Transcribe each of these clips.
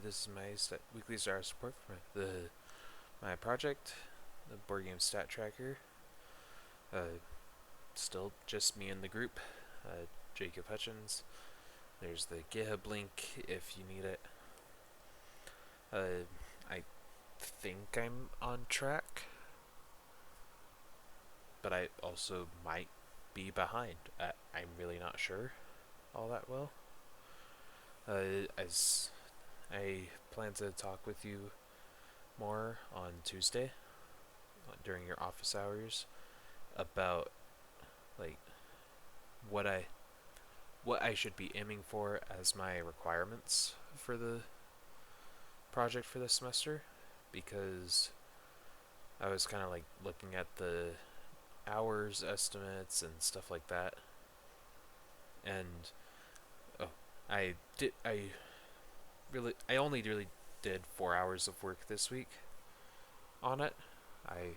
This is my weekly status report for my project, the board game stat tracker. Still just me in the group, Jacob Hutchins. There's the GitHub link if you need it. I think I'm on track, but I also might be behind. I'm really not sure all that well. As I plan to talk with you more on Tuesday during your office hours about like what I what I should be aiming for as my requirements for the project for this semester, because I was kind of like looking at the hours estimates and stuff like that, and oh, I only really did 4 hours of work this week on it. I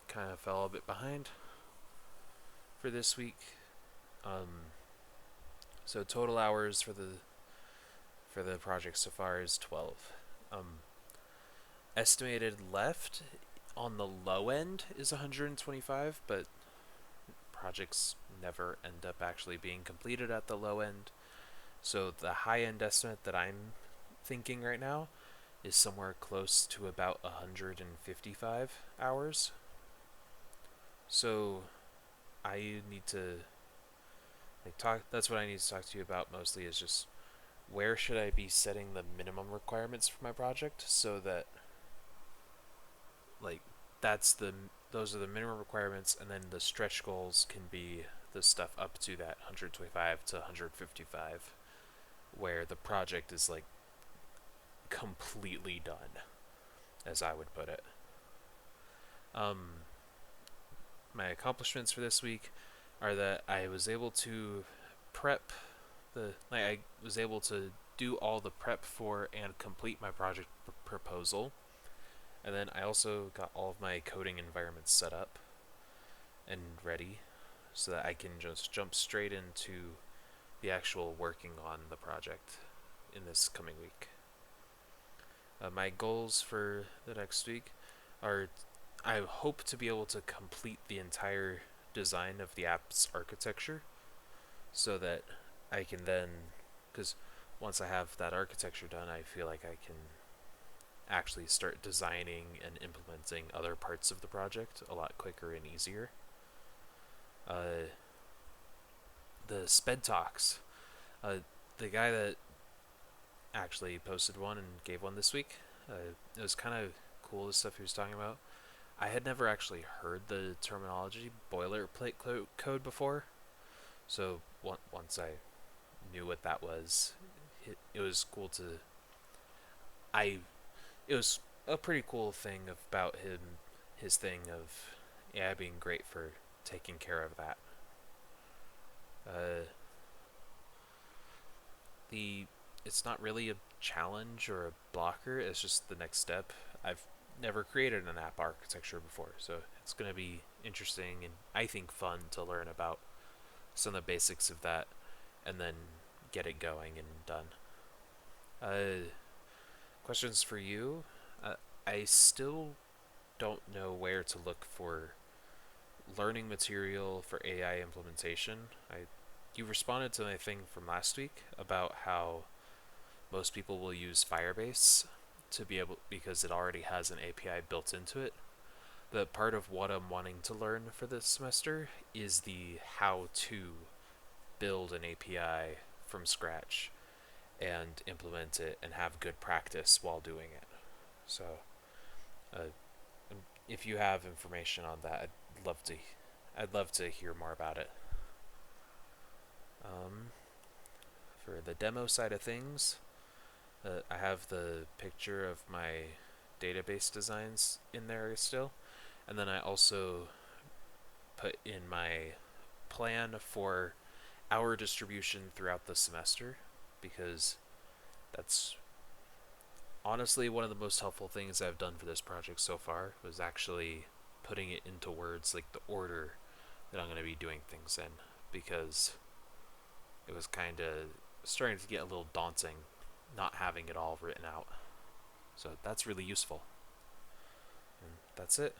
kind of fell a bit behind for this week. Um, so total hours for the project so far is 12. Um, Estimated left on the low end is 125, but projects never end up actually being completed at the low end. So the high end estimate that I'm thinking right now is somewhere close to about 155 hours. So I need to talk. That's what I need to talk to you about mostly, is just where should I be setting the minimum requirements for my project, so that like that's the those are the minimum requirements, and then the stretch goals can be the stuff up to that 125 to 155, where the project is like completely done, as I would put it. Um, my accomplishments for this week are that I was able to prep I was able to do all the prep for and complete my project proposal, and then I also got all of my coding environments set up and ready, so that I can just jump straight into the actual working on the project in this coming week. My goals for the next week are I hope to be able to complete the entire design of the app's architecture, so that I can then, because once I have that architecture done, I feel like I can actually start designing and implementing other parts of the project a lot quicker and easier. Uh, the Sped Talks, uh, the guy that actually posted one and gave one this week, it was kind of cool, the stuff he was talking about. I had never actually heard the terminology boilerplate code before, so once I knew what that was, it was cool to. I It was a pretty cool thing about his thing of AI being great for taking care of that. Uh, the It's not really a challenge or a blocker. It's just the next step. I've never created an app architecture before, so it's going to be interesting and I think fun to learn about some of the basics of that, and then get it going and done. Uh, Questions for you. Uh, I still don't know where to look for learning material for AI implementation. You responded to my thing from last week about how most people will use Firebase to be able, because it already has an API built into it. But part of what I'm wanting to learn for this semester is the how to build an API from scratch and implement it and have good practice while doing it. So, uh, if you have information on that, I'd love to hear more about it. Um, for the demo side of things, I have the picture of my database designs in there still, and then I also put in my plan for hour distribution throughout the semester, because that's honestly one of the most helpful things I've done for this project so far, was actually putting it into words, like the order that I'm going to be doing things in, because it was kind of starting to get a little daunting not having it all written out. So that's really useful. And that's it.